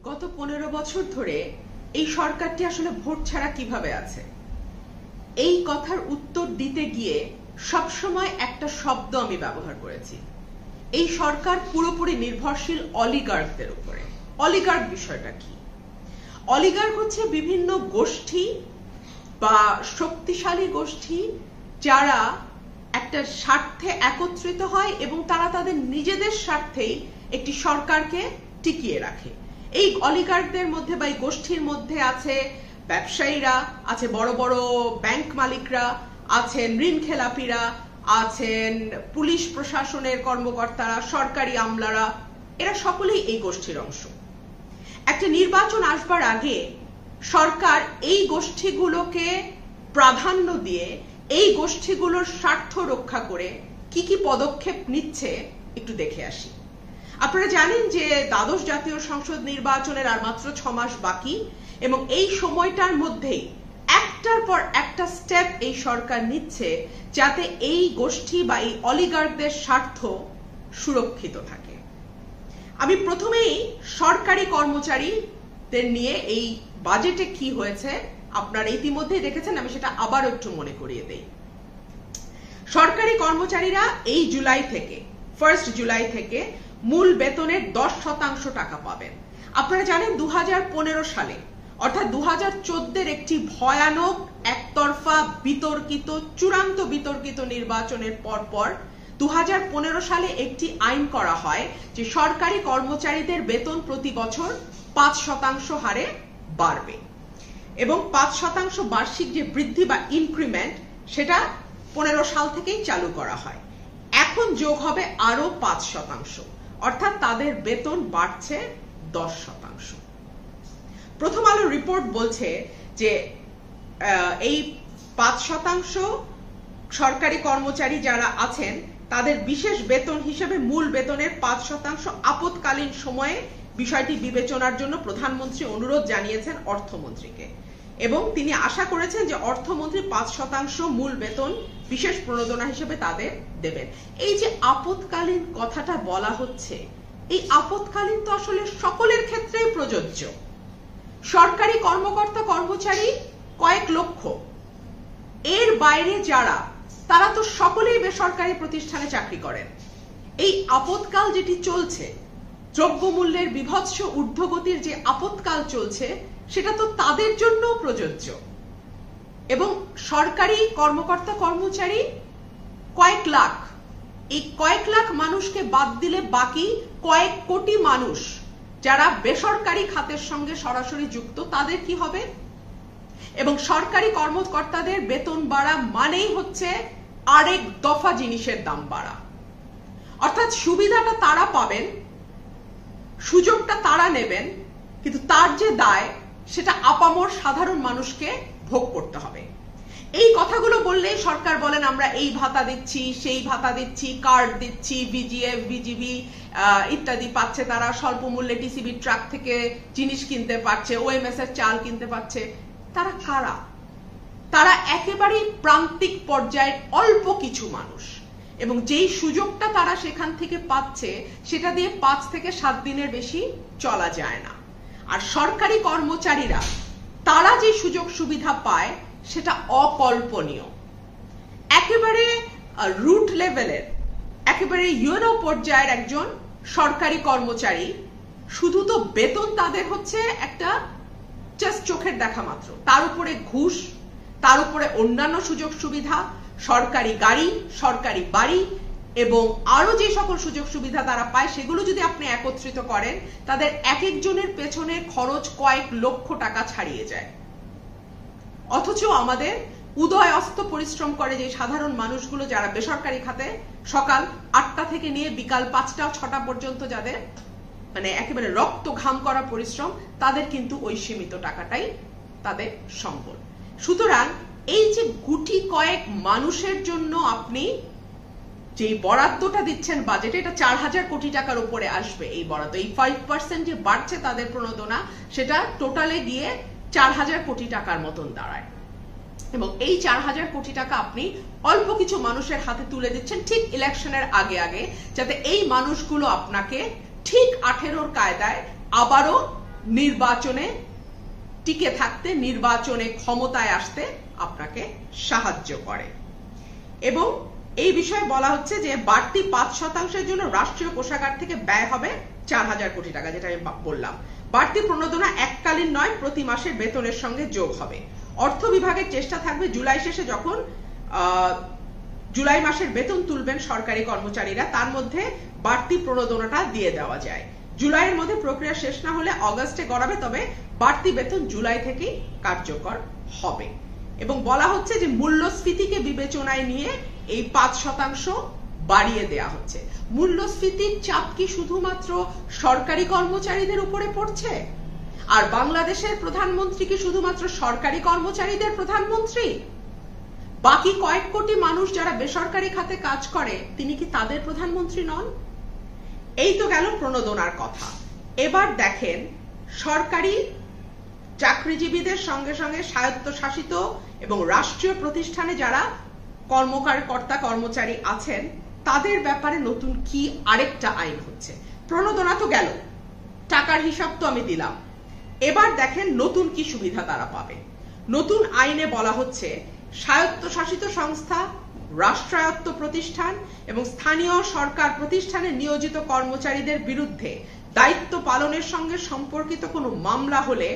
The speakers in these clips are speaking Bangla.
গত 15 বছর ধরে এই সরকারটি আসলে ভোট ছাড়া কিভাবে আছে, এই কথার উত্তর দিতে গিয়ে সবসময় একটা শব্দ আমি ব্যবহার করেছি। এই সরকার পুরোপুরি নির্ভরশীল অলিগার্কদের উপরে। অলিগার্ক বিষয়টা কি? অলিগার্ক হচ্ছে বিভিন্ন গোষ্ঠী বা শক্তিশালী গোষ্ঠী যারা একটা স্বার্থে একত্রিত হয় এবং তারা তাদের নিজেদের স্বার্থেই একটি সরকারকে টিকিয়ে রাখে। এই অলিগার্কদের মধ্যে বা এই গোষ্ঠীর মধ্যে আছে ব্যবসায়ীরা, আছে বড় বড় ব্যাংক মালিকরা, আছেন ঋণ খেলাপিরা, আছেন পুলিশ প্রশাসনের কর্মকর্তারা, সরকারি আমলারা, এরা সকলেই এই গোষ্ঠীর অংশ। একটা নির্বাচন আসবার আগে সরকার এই গোষ্ঠীগুলোকে প্রাধান্য দিয়ে এই গোষ্ঠীগুলোর স্বার্থ রক্ষা করে কি কি পদক্ষেপ নিচ্ছে একটু দেখে আসি। আপনারা জানেন যে দ্বাদশ জাতীয় সংসদ নির্বাচনের আর মাত্র 6 মাস বাকি এবং এই সময়টার মধ্যেই একটার পর একটা স্টেপ এই সরকার নিচ্ছে যাতে এই গোষ্ঠী বা এই অলিগার্কদের স্বার্থ সুরক্ষিত থাকে। আমি প্রথমেই সরকারি কর্মচারীদের নিয়ে এই বাজেটে কি হয়েছে আপনারা ইতিমধ্যেই দেখেছেন, আমি সেটা আবার একটু মনে করিয়ে দেই। সরকারি কর্মচারীরা এই জুলাই থেকে 1 জুলাই থেকে মূল বেতনের 10% টাকা পাবেন। আপনারা জানেন 2015 সালে অর্থাৎ 2014 একটি ভয়ানক একতরফা বিতর্কিত চূড়ান্ত বিতর্কিত নির্বাচনের পর 2015 সালে একটি আইন করা হয় যে সরকারি কর্মচারীদের বেতন প্রতি বছর 5% হারে বাড়বে এবং 5% বার্ষিক যে বৃদ্ধি বা ইনক্রিমেন্ট সেটা 15 সাল থেকেই চালু করা হয়। এখন যোগ হবে আরো 5%, অর্থাৎ তাদের বেতন বাড়ছে 10%। প্রথম আলো রিপোর্ট বলছে যে এই 5% সরকারি কর্মচারী যারা আছেন তাদের বিশেষ বেতন হিসেবে মূল বেতনের 5% আপৎকালীন সময়ে বিষয়টি বিবেচনার জন্য প্রধানমন্ত্রী অনুরোধ জানিয়েছেন অর্থমন্ত্রীকে এবং তিনি আশা করেছেন যে অর্থমন্ত্রী 5% মূল বেতন বিশেষ প্রণোদনা হিসেবে তাদের দেবেন। এই যে আপৎকালীন কথাটা বলা হচ্ছে, এই আপৎকালীন তো আসলে সকলের ক্ষেত্রেই প্রযোজ্য। সরকারি কর্মকর্তা কর্মচারী কয়েক লক্ষ, এর বাইরে যারা তারা তো সকলেই বেসরকারি প্রতিষ্ঠানে চাকরি করেন। এই আপৎকাল যেটি চলছে, দ্রব্যমূল্যের বিভৎস ঊর্ধ্বগতির যে আপৎকাল চলছে, সেটা তো তাদের জন্য প্রযোজ্য। এবং সরকারি কর্মকর্তা কর্মচারী কয়েক লাখ, এই কয়েক লাখ মানুষকে বাদ দিলে বাকি কয়েক কোটি মানুষ যারা বেসরকারি খাতের সঙ্গে সরাসরি যুক্ত, তাদের কি হবে? এবং সরকারি কর্মকর্তাদের বেতন বাড়া মানেই হচ্ছে আরেক দফা জিনিসের দাম বাড়া। অর্থাৎ সুবিধাটা তারা পাবেন, সুযোগটা তারা নেবেন, কিন্তু তার যে দায় সেটা আপামর সাধারণ মানুষকে ভোগ করতে হবে। এই কথাগুলো বললেই সরকার বলেন আমরা এই ভাতা দিচ্ছি, সেই ভাতা দিচ্ছি, কার্ড দিচ্ছি, বিজিএফ বিজিবি ইত্যাদি পাচ্ছে, তারা স্বল্প মূল্যে টিসিবি ট্রাক থেকে জিনিস কিনতে পারছে, ওএমএস এর চাল কিনতে পারছে। তারা কারা? তারা একেবারেই প্রান্তিক পর্যায়ের অল্প কিছু মানুষ এবং যেই সুযোগটা তারা সেখান থেকে পাচ্ছে সেটা দিয়ে 5 থেকে 7 দিনের বেশি চলা যায় না। আর সরকারি কর্মচারীরা তারা যে সুযোগ সুবিধা পায় সেটা অকল্পনীয়। একেবারে রুট লেভেলের, একেবারে ইউনো পর্যায়ের একজন সরকারি কর্মচারী, শুধু তো বেতন তাদের হচ্ছে একটা জাস্ট চোখের দেখা মাত্র, তার উপরে ঘুষ, তার উপরে অন্যান্য সুযোগ সুবিধা, সরকারি গাড়ি, সরকারি বাড়ি এবং আরো যে সকল সুযোগ সুবিধা তারা পায় সেগুলো যদি আপনি একত্রিত করেন, তাদের এক একজনের পেছনে খরচ কয়েক লক্ষ টাকা ছাড়িয়ে যায়। অথচ আমাদের উদয় অস্ত পরিশ্রম করে যে সাধারণ মানুষগুলো যারা বেসরকারি খাতে সকাল 8টা থেকে নিয়ে বিকাল 5টা 6টা পর্যন্ত যাদের মানে একেবারে রক্ত ঘাম করা পরিশ্রম, তাদের কিন্তু ওই সীমিত টাকাটাই তাদের সম্বল। সুতরাং এই যে গুটি কয়েক মানুষের জন্য আপনি যে বরাদ্দটা দিচ্ছেন বাজেটে, এটা 4000 কোটি টাকার উপরে আসবে এই বরাদ্দ। এই 5% যে বাড়ছে তাদের প্রণোদনা, সেটা টোটালে গিয়ে 4000 কোটি টাকার মতন দাঁড়ায় এবং এই 4000 কোটি টাকা আপনি অল্প কিছু মানুষের হাতে তুলে দিচ্ছেন ঠিক ইলেকশনের আগে আগে, যাতে এই মানুষগুলো আপনাকে ঠিক 18-র কায়দায় আবারও নির্বাচনে টিকে থাকতে, নির্বাচনে ক্ষমতায় আসতে আপনাকে সাহায্য করে। এবং এই বিষয়ে বলা হচ্ছে যে বাড়তি 5% জন্য রাষ্ট্রীয় কোষাগার থেকে ব্যয় হবে 4000 কোটি টাকা, যেটা আমি বললাম। বাড়তি প্রণোদনা এককালীন নয়, প্রতি মাসের বেতনের সঙ্গে যোগ হবে। অর্থ বিভাগের চেষ্টা থাকবে জুলাই শেষে যখন জুলাই মাসের বেতন তুলবেন সরকারি কর্মচারীরা, তার মধ্যে বাড়তি প্রণোদনাটা দিয়ে দেওয়া যায়। জুলাইয়ের মধ্যে প্রক্রিয়া শেষ না হলে অগাস্টে গড়াবে, তবে বাড়তি বেতন জুলাই থেকেই কার্যকর হবে। এবং বলা হচ্ছে যে মূল্যস্ফীতিকে বিবেচনায় নিয়ে এই 5% বাড়িয়ে দেয়া হচ্ছে। মূল্যস্ফীতির চাপ কি শুধুমাত্র সরকারি কর্মচারীদের উপরে পড়ছে? আর বাংলাদেশের প্রধানমন্ত্রী কি শুধুমাত্র সরকারি কর্মচারীদের প্রধানমন্ত্রী? বাকি কয়েক কোটি মানুষ যারা বেসরকারি খাতে কাজ করে, তিনি কি তাদের প্রধানমন্ত্রী নন? এই তো গেল প্রণোদনার কথা। এবার দেখেন, সরকারি চাকরিজীবীদের সঙ্গে সঙ্গে স্বায়ত্তশাসিত এবং রাষ্ট্রীয় প্রতিষ্ঠানে যারা কর্মকর্তা কর্মচারী আছেন, তাদের ব্যাপারে নতুন কি আরেকটা আইন হচ্ছে। প্রণোদনা তো গেল, টাকার হিসাব তো আমি দিলাম। এবার দেখেন নতুন কি সুবিধা তারা পাবে। নতুন আইনে বলা হচ্ছে স্বায়ত্তশাসিত সংস্থা, রাষ্ট্রায়ত্ত প্রতিষ্ঠান এবং স্থানীয় সরকার প্রতিষ্ঠানে নিয়োজিত কর্মচারীদের বিরুদ্ধে দায়িত্ব পালনের সঙ্গে সম্পর্কিত কোনো মামলা হলে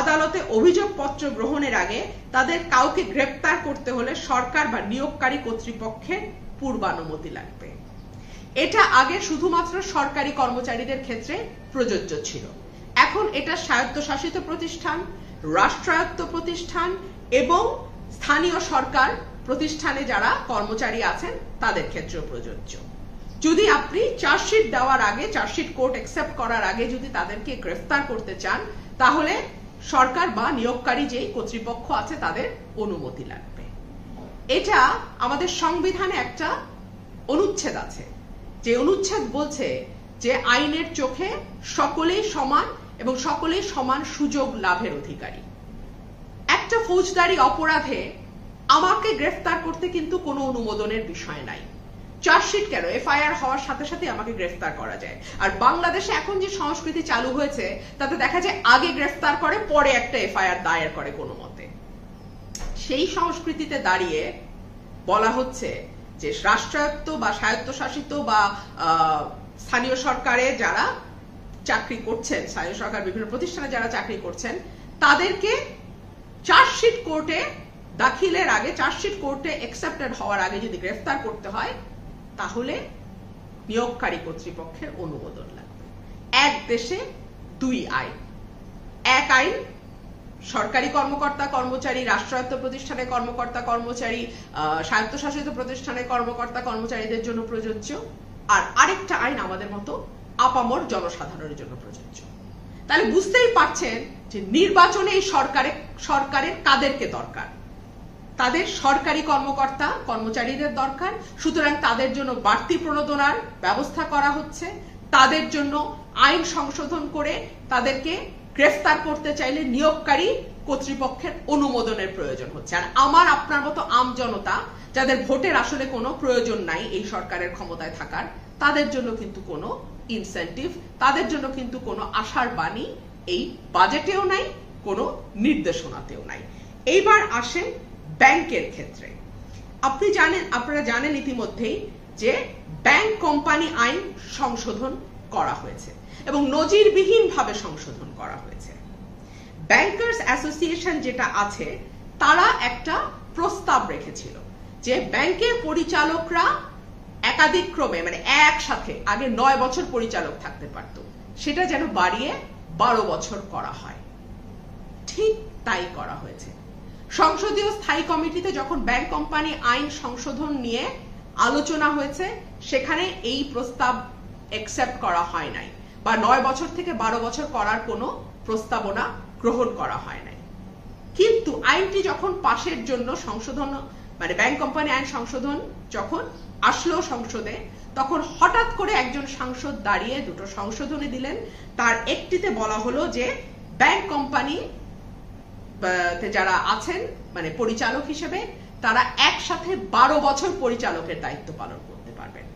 আদালতে অভিযোগপত্র গ্রহণের আগে তাদের কাউকে গ্রেপ্তার করতে হলে সরকার বা নিয়োগকারী কর্তৃপক্ষের পূর্বানুমতি লাগবে। এটা আগে শুধুমাত্র সরকারি কর্মচারীদের ক্ষেত্রে প্রযোজ্য ছিল। এখন এটা স্বায়ত্তশাসিত প্রতিষ্ঠান, রাষ্ট্রায়ত্ত প্রতিষ্ঠান এবং স্থানীয় সরকার প্রতিষ্ঠানে যারা কর্মচারী আছেন তাদের ক্ষেত্রেও প্রযোজ্য। যদি আপনি চার্জশিট দেওয়ার আগে, চার্জশিট কোর্ট অ্যাকসেপ্ট করার আগে যদি তাদেরকে গ্রেফতার করতে চান, তাহলে সরকার বা নিয়োগকারী যেই কর্তৃপক্ষ আছে তাদের অনুমতি লাগবে। এটা আমাদের সংবিধানে একটা অনুচ্ছেদ আছে, যে অনুচ্ছেদ বলছে যে আইনের চোখে সকলেই সমান এবং সকলেই সমান সুযোগ লাভের অধিকারী। একটা ফৌজদারি অপরাধে আমাকে গ্রেফতার করতে কিন্তু কোনো অনুমোদনের বিষয় নাই। চার্জশিট কেন, এফআইআর হওয়ার সাথে সাথে আমাকে গ্রেফতার করা যায়। আর বাংলাদেশে এখন যে সংস্কৃতি চালু হয়েছে তাতে দেখা যায় আগে গ্রেফতার করে পরে একটা এফআইআর দায়ের করে কোনো মতে। সেই সংস্কৃতিতে দাঁড়িয়ে বলা হচ্ছে যে রাষ্ট্রায়ত্ত বা স্বায়ত্তশাসিত বা স্থানীয় সরকারে যারা চাকরি করছেন, স্থানীয় সরকার বিভিন্ন প্রতিষ্ঠানে যারা চাকরি করছেন, তাদেরকে চার্জশিট কোর্টে দাখিলের আগে, চার্জশিট কোর্টে অ্যাকসেপ্টেড হওয়ার আগে যদি গ্রেফতার করতে হয়, তাহলে নিয়োগকারী কর্তৃপক্ষের অনুমোদন লাগবে। এক দেশে দুই আইন। এক আইন সরকারি কর্মকর্তা কর্মচারী, রাষ্ট্রায়ত্ত প্রতিষ্ঠানে কর্মকর্তা কর্মচারী, স্বায়ত্তশাসিত প্রতিষ্ঠানে কর্মকর্তা কর্মচারীদের জন্য প্রযোজ্য, আর আরেকটা আইন আমাদের মতো আপামর জনসাধারণের জন্য প্রযোজ্য। তাহলে বুঝতেই পারছেন যে নির্বাচনে এই সরকারের কাদেরকে দরকার। তাদের সরকারি কর্মকর্তা কর্মচারীদের দরকার, সুতরাং তাদের জন্য বাড়তি প্রণোদনার ব্যবস্থা করা হচ্ছে। তাদের জন্য আইন সংশোধন করে তাদেরকে গ্রেফতার করতে চাইলে নিয়োগকারী কর্তৃপক্ষের অনুমোদনের প্রয়োজন হচ্ছে। আর আমার আপনার মতো আমজনতা যাদের ভোটের আসলে কোনো প্রয়োজন নাই এই সরকারের ক্ষমতায় থাকার, তাদের জন্য কিন্তু কোনো ইনসেন্টিভ, তাদের জন্য কিন্তু কোনো আশার বাণী এই বাজেটেও নাই, কোনো নির্দেশনাতেও নাই। এইবার আসেন ব্যাংকের ক্ষেত্রে। আপনারা জানেন ইতিমধ্যেই যে ব্যাংক কোম্পানি আইন সংশোধন করা হয়েছে এবং নজিরবিহীন ভাবে সংশোধন করা হয়েছে। ব্যাংকার্স অ্যাসোসিয়েশন যেটা আছে, তারা একটা প্রস্তাব রেখেছিল যে ব্যাংকের পরিচালকরা একাধিক ক্রমে, মানে একসাথে আগে 9 বছর পরিচালক থাকতে পারত, সেটা যেন বাড়িয়ে 12 বছর করা হয়। ঠিক তাই করা হয়েছে। সংসদীয় স্থায়ী কমিটিতে যখন ব্যাংক কোম্পানি আইন সংশোধন নিয়ে আলোচনা হয়েছে, সেখানে এই প্রস্তাব অ্যাকসেপ্ট করা হয় নাই, বা 9 বছর থেকে 12 বছর করার কোনো প্রস্তাবনা গ্রহণ করা হয় নাই। কিন্তু আইনটি যখন পাশের জন্য সংশোধন, মানে ব্যাংক কোম্পানি আইন সংশোধন যখন আসলো সংসদে, তখন হঠাৎ করে একজন সাংসদ দাঁড়িয়ে দুটো সংশোধনী দিলেন। তার একটিতে বলা হলো যে ব্যাংক কোম্পানি যারা আছেন, মানে পরিচালক হিসেবে, তারা একসাথে 12 বছর পরিচালকের দায়িত্ব পালন করতে পারবেন।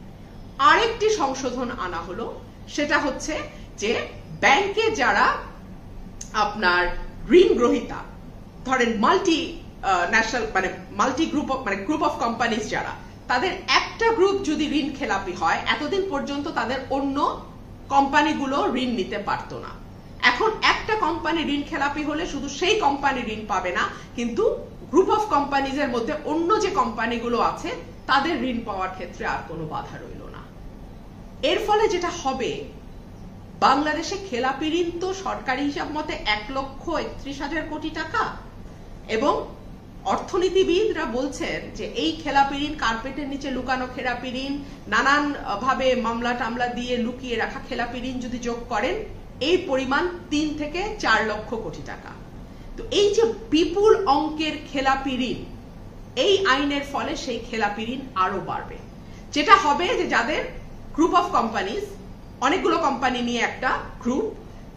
আরেকটি সংশোধন আনা হলো, সেটা হচ্ছে যে ব্যাংকে যারা আপনার ঋণ গ্রহীতা, ধরেন মাল্টি ন্যাশনাল মানে মাল্টি গ্রুপ মানে গ্রুপ অফ কোম্পানিজ যারা, তাদের একটা গ্রুপ যদি ঋণ খেলাপি হয়, এতদিন পর্যন্ত তাদের অন্য কোম্পানিগুলো ঋণ নিতে পারতো না। এখন একটা কোম্পানি ঋণ খেলাপি হলে শুধু সেই কোম্পানি ঋণ পাবে না, কিন্তু গ্রুপ অফ কোম্পানিজের মধ্যে অন্য যে কোম্পানিগুলো আছে তাদের ঋণ পাওয়ার ক্ষেত্রে আর কোনো বাধা রইল না। এর ফলে যেটা হবে, বাংলাদেশে খেলাপি ঋণ তো সরকারি হিসাব মতে 1,31,000 কোটি টাকা, এবং অর্থনীতিবিদরা বলছেন যে এই খেলাপি ঋণ, কার্পেটের নিচে লুকানো খেলাপি ঋণ, নানান ভাবে মামলা টামলা দিয়ে লুকিয়ে রাখা খেলাপি ঋণ যদি যোগ করেন, এই পরিমাণ 3 থেকে 4 লক্ষ কোটি টাকা। তো এই যে বিপুল অঙ্কের খেলাপি ঋণ, এই আইনের ফলে সেই খেলাপি ঋণ আরো বাড়বে। যেটা হবে যে যাদের গ্রুপ অফ কোম্পানিজ, অনেকগুলো কোম্পানি নিয়ে একটা গ্রুপ,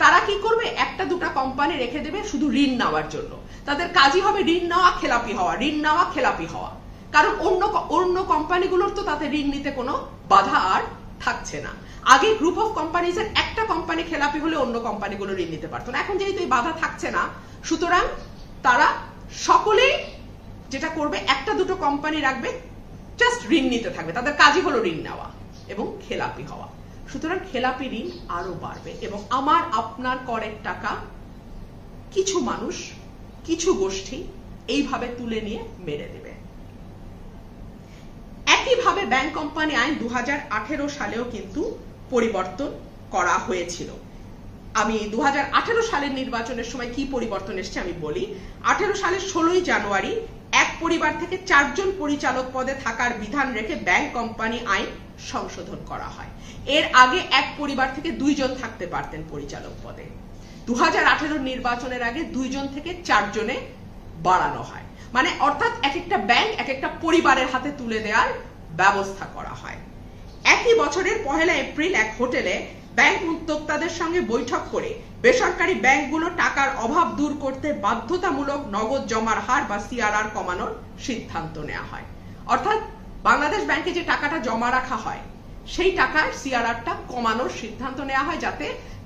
তারা কি করবে, একটা দুটা কোম্পানি রেখে দেবে শুধু ঋণ নেওয়ার জন্য। তাদের কাজই হবে ঋণ নেওয়া খেলাপি হওয়া, ঋণ নেওয়া খেলাপি হওয়া, কারণ অন্য কোম্পানিগুলোর তো তাতে ঋণ নিতে কোনো বাধা আর থাকছে না। আগে গ্রুপ অফ কোম্পানিজের একটা কোম্পানি খেলাপি হলে অন্য কোম্পানিগুলো ঋণ নিতে পারতো না, এখন যেহেতু এই বাধা থাকছে না, সুতরাং তারা সকলেই যেটা করবে, একটা দুটো কোম্পানি রাখবে, জাস্ট ঋণ নিতে থাকবে, তাদের কাজই হলো ঋণ নেওয়া এবং খেলাপি হওয়া। সুতরাং খেলাপি ঋণ আরো বাড়বে, এবং আমার আপনার করের টাকা কিছু মানুষ, কিছু গোষ্ঠী এইভাবে তুলে নিয়ে মেরে দেবে। একইভাবে ব্যাংক কোম্পানি আইন 2018 সালেও কিন্তু পরিবর্তন করা হয়েছিল। আমি 2018 সালের নির্বাচনের সময় কি পরিবর্তন এসেছে আমি বলি। 18 সালের 16ই জানুয়ারি এক পরিবার থেকে 4 জন পরিচালক পদে থাকার বিধান রেখে ব্যাংক কোম্পানি আইন সংশোধন করা হয়। এর আগে এক পরিবার থেকে 2 জন থাকতে পারতেন পরিচালক পদে। 2018 নির্বাচনের আগে 2 জন থেকে 4 জনে বাড়ানো হয়, মানে অর্থাৎ এক একটা ব্যাংক এক একটা পরিবারের হাতে তুলে দেওয়ার ব্যবস্থা করা হয়। একই বছরের 1 এপ্রিল এক হোটেলে ব্যাংক উদ্যোক্তাদের সঙ্গে বৈঠক করে বেসরকারি ব্যাংকগুলো টাকার অভাব দূর করতে বাধ্যতামূলক নগদ জমার হার বা সিআরআর কমানোর সিদ্ধান্ত নেওয়া হয়। অর্থাৎ বাংলাদেশ ব্যাংকে যে টাকাটা জমা রাখা হয়, সেই টাকার সিআরআরটা কমানোর সিদ্ধান্ত নেওয়া হয়, যাতে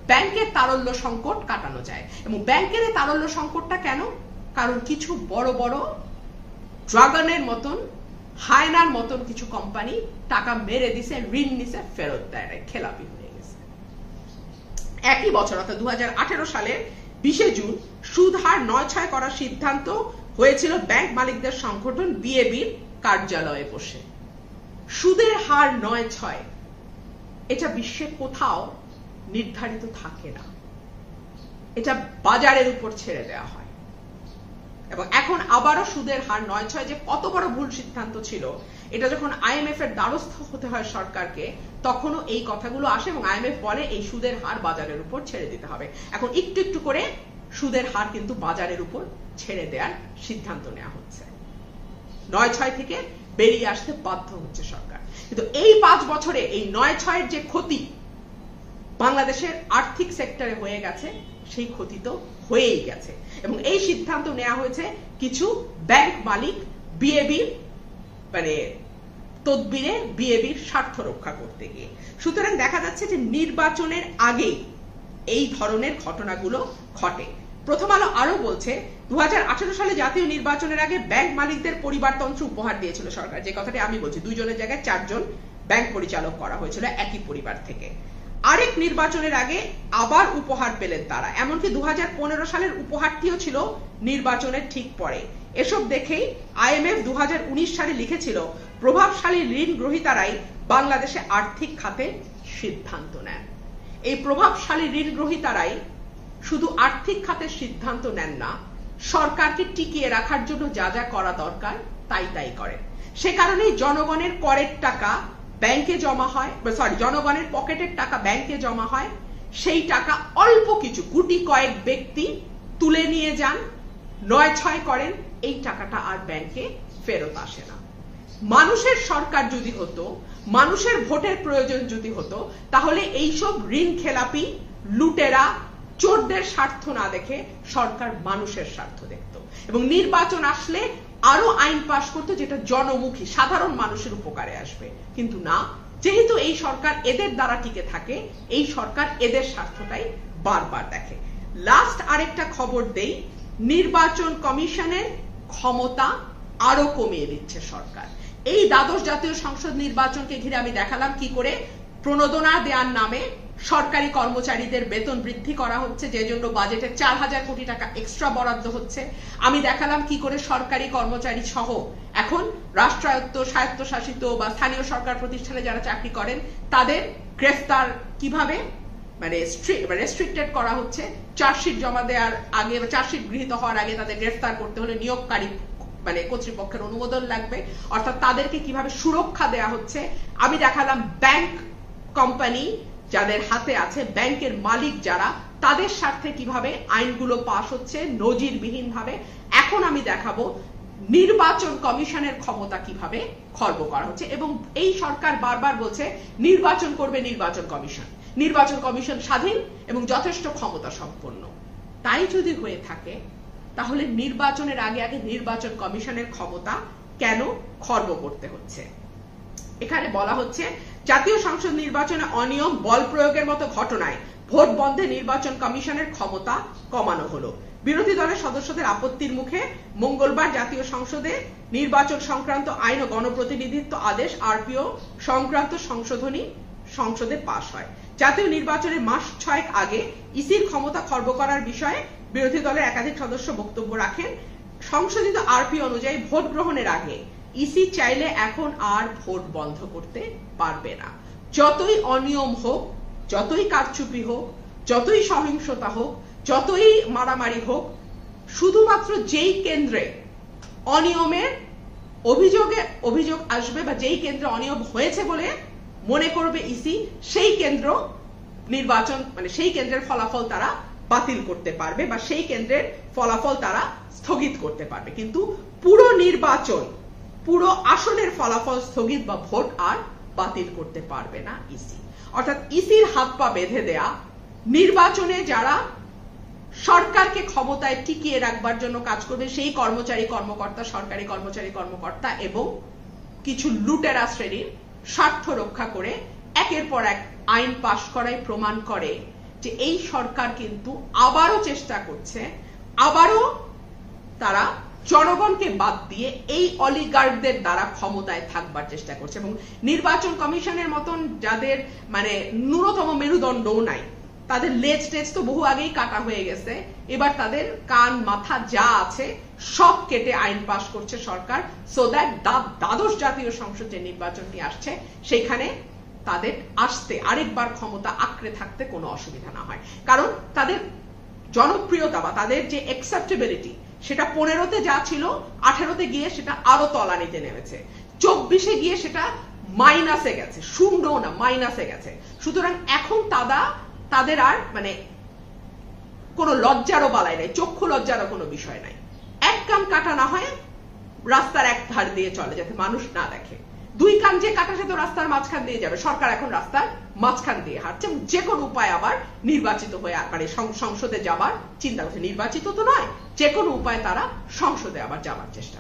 ব্যাংকের তারল্য সংকট কাটানো যায়। এবং ব্যাংকের এই তারল্য সংকটটা কেন? কারণ কিছু বড় বড় ড্রাগনের মতন, হায়নার মতন কিছু কোম্পানি টাকা মেরে দিছে, ঋণ নিছে, ফেরত দেয়, খেলাপি হয়ে গেছে। একই বছর অর্থাৎ 2018 সালের 20 জুন সুদ হার 9-6 করার সিদ্ধান্ত হয়েছিল ব্যাংক মালিকদের সংগঠন বিএবির কার্যালয়ে বসে। সুদের হার 9-6, এটা বিশ্বে কোথাও নির্ধারিত থাকে না, এটা বাজারের উপর ছেড়ে দেওয়া হয়। এবং এখন আবারও সুদের হার 9-6 যে কত বড় ভুল সিদ্ধান্ত ছিল, এটা যখন আইএমএফ এর দ্বারস্থ হতে হয় সরকারকে, তখনও এই কথাগুলো আসে এবং আইএমএফ বলে এই সুদের হার বাজারের উপর ছেড়ে দিতে হবে। এখন একটু একটু করে সুদের হার কিন্তু বাজারের উপর ছেড়ে দেওয়ার সিদ্ধান্ত নেওয়া হচ্ছে, 9-6 থেকে বেরিয়ে আসতে বাধ্য হচ্ছে সরকার। কিন্তু এই 5 বছরে এই 9-6 যে ক্ষতি বাংলাদেশের আর্থিক সেক্টরে হয়ে গেছে, সেই ক্ষতি তো হয়েই গেছে। এবং এই সিদ্ধান্ত নেওয়া হয়েছে কিছু ব্যাংক মালিক বিএবির মানে তদবিরে, বিএবির স্বার্থ রক্ষা করতে গিয়ে। সুতরাং দেখা যাচ্ছে যে নির্বাচনের আগেই এই ধরনের ঘটনাগুলো ঘটে। প্রথম আলো আরো বলছে 2018 সালে জাতীয় নির্বাচনের আগে ব্যাংক মালিকদের পরিবারতন্ত্র উপহার দিয়েছিল সরকার, যে কথাটি আমি বলছি, 2 জনের জায়গায় 4 জন ব্যাংক পরিচালক করা হয়েছিল একই পরিবার থেকে। আরেক নির্বাচনের আগে আবার উপহার পেলেন তারা, এমনকি 2015 সালের উপহারটিও ছিল নির্বাচনের ঠিক পরে। এসব দেখেই আইএমএফ 2019 সালে লিখেছিল, প্রভাবশালী ঋণ গ্রহীতারাই বাংলাদেশে আর্থিক খাতে সিদ্ধান্ত নেন। এই প্রভাবশালী ঋণ গ্রহীতারাই শুধু আর্থিক খাতের সিদ্ধান্ত নেন না, সরকারকে টিকিয়ে রাখার জন্য যা যা করা দরকার তাই তাই করেন। সে কারণেই জনগণের করের টাকা ব্যাংকে জমা হয়, জনগণের পকেটের টাকা ব্যাংকে জমা হয়, সেই টাকা অল্প কিছু গুটি কয়েক ব্যক্তি তুলে নিয়ে যান, 9-6 করেন, এই টাকাটা আর ব্যাংকে ফেরত আসে না। মানুষের সরকার যদি হতো, মানুষের ভোটের প্রয়োজন যদি হতো, তাহলে এইসব ঋণ খেলাপি লুটেরা চোরদের স্বার্থ না দেখে সরকার মানুষের স্বার্থ দেখত এবং নির্বাচন আসলে আরো আইন পাশ করতো যেটা জনমুখী, সাধারণ মানুষের উপকারে আসবে। কিন্তু না, যেহেতু এই সরকার এদের দ্বারা টিকে থাকে, এই সরকার এদের স্বার্থটাই বারবার দেখে। লাস্ট আরেকটা খবর দেই, নির্বাচন কমিশনের ক্ষমতা আরো কমিয়ে দিচ্ছে সরকার। এই দ্বাদশ জাতীয় সংসদ নির্বাচনকে ঘিরে আমি দেখালাম কি করে প্রণোদনা দেওয়ার নামে সরকারি কর্মচারীদের বেতন বৃদ্ধি করা হচ্ছে, যে জন্য বাজেটে 4000 কোটি টাকা এক্সট্রা বরাদ্দ হচ্ছে। আমি দেখালাম কি করে সরকারি কর্মচারী সহ এখন রাষ্ট্রায়ত্ত, স্বায়ত্তশাসিত বা স্থানীয় সরকার প্রতিষ্ঠানে যারা চাকরি করেন তাদের গ্রেফতার কিভাবে রেস্ট্রিক্টেড করা হচ্ছে। চার্জশিট জমা দেওয়ার আগে বা চার্জশিট গৃহীত হওয়ার আগে তাদের গ্রেফতার করতে হলে নিয়োগকারী কর্তৃপক্ষের অনুমোদন লাগবে, অর্থাৎ তাদেরকে কিভাবে সুরক্ষা দেওয়া হচ্ছে। আমি দেখালাম ব্যাংক কোম্পানি যাদের হাতে আছে, ব্যাংকের মালিক যারা, তাদের স্বার্থে কিভাবে আইনগুলো পাস হচ্ছে নজিরবিহীন ভাবে। এখন আমি দেখাবো নির্বাচন কমিশনের ক্ষমতা কিভাবে খর্ব করা হচ্ছে। এবং এই সরকার বারবার বলছে নির্বাচন করবে নির্বাচন কমিশন, নির্বাচন কমিশন স্বাধীন এবং যথেষ্ট ক্ষমতা সম্পন্ন। তাই যদি হয়ে থাকে তাহলে নির্বাচনের আগে আগে নির্বাচন কমিশনের ক্ষমতা কেন খর্ব করতে হচ্ছে? এখানে বলা হচ্ছে জাতীয় সংসদ নির্বাচনে অনিয়ম, বল প্রয়োগের মতো ঘটনায় ভোট বন্ধে নির্বাচন কমিশনের ক্ষমতা কমানো হলো। বিরোধী দলের সদস্যদের আপত্তির মুখে মঙ্গলবার জাতীয় সংসদে নির্বাচন সংক্রান্ত আইন ও গণপ্রতিনিধিত্ব আদেশ আরপিও সংক্রান্ত সংশোধনী সংসদে পাশ হয়। জাতীয় নির্বাচনের মাস 6 আগে ইসির ক্ষমতা খর্ব করার বিষয়ে বিরোধী দলের একাধিক সদস্য বক্তব্য রাখেন। সংশোধিত আরপি অনুযায়ী ভোট গ্রহণের আগে ইসি চাইলে এখন আর ভোট বন্ধ করতে পারবে না। যতই অনিয়ম হোক, যতই কারচুপি হোক, যতই সহিংসতা হোক, যতই মারামারি হোক, শুধুমাত্র যেই কেন্দ্রে অনিয়মের অভিযোগ আসবে বা যেই কেন্দ্রে অনিয়ম হয়েছে বলে মনে করবে ইসি, সেই কেন্দ্র নির্বাচন সেই কেন্দ্রের ফলাফল তারা বাতিল করতে পারবে বা সেই কেন্দ্রের ফলাফল তারা স্থগিত করতে পারবে। কিন্তু পুরো নির্বাচন, পুরো আসনের ফলাফল স্থগিত বা ভোট আর বাতিল করতে পারবে না ইসি। অর্থাৎ ইসির হাত পা বেঁধে দেয়া, নির্বাচনে যারা সরকারকে ক্ষমতায় টিকিয়ে রাখবার জন্য কাজ করবে সেই কর্মচারী কর্মকর্তা, সরকারি কর্মচারী কর্মকর্তা এবং কিছু লুটেরা শ্রেণীর স্বার্থ রক্ষা করে একের পর এক আইন পাশ করাই প্রমাণ করে যে এই সরকার কিন্তু আবারও চেষ্টা করছে, আবারও তারা জনগণকে বাদ দিয়ে এই অলিগার্কদের দ্বারা ক্ষমতায় থাকবার চেষ্টা করছে। এবং নির্বাচন কমিশনের মতন যাদের ন্যূনতম মেরুদণ্ডও নাই, তাদের লেজ টেজ তো বহু আগেই কাটা হয়ে গেছে, এবার তাদের কান মাথা যা আছে সব কেটে আইন পাশ করছে সরকার, সো দ্যাট দ্বাদশ জাতীয় সংসদ যে নির্বাচনটি আসছে সেখানে তাদের আসতে আরেকবার ক্ষমতা আঁকড়ে থাকতে কোনো অসুবিধা না হয়। কারণ তাদের জনপ্রিয়তা বা তাদের যে অ্যাকসেপ্টেবিলিটি সেটা 15তে যা ছিল 18তে গিয়ে সেটা আরো তলানিতে নেমেছে, 24-এ গিয়ে সেটা মাইনাসে গেছে, শূন্যও না মাইনাসে গেছে। সুতরাং এখন তাদের আর কোনো লজ্জারও বালাই নাই, চক্ষু লজ্জারও কোনো বিষয় নাই। এক কান কাটা না হয় রাস্তার এক ধার দিয়ে চলে যাতে মানুষ না দেখে, দুই কান যে কাটা সে তো রাস্তার মাঝখান দিয়ে যাবে। সরকার এখন রাস্তার মাঝখান দিয়ে হাঁটছে, যে কোনো উপায় আবার নির্বাচিত হয়ে সংসদে যাবার চিন্তা করছে। নির্বাচিত তো নয়, যে কোনো উপায় তারা সংসদে আবার যাবার চেষ্টা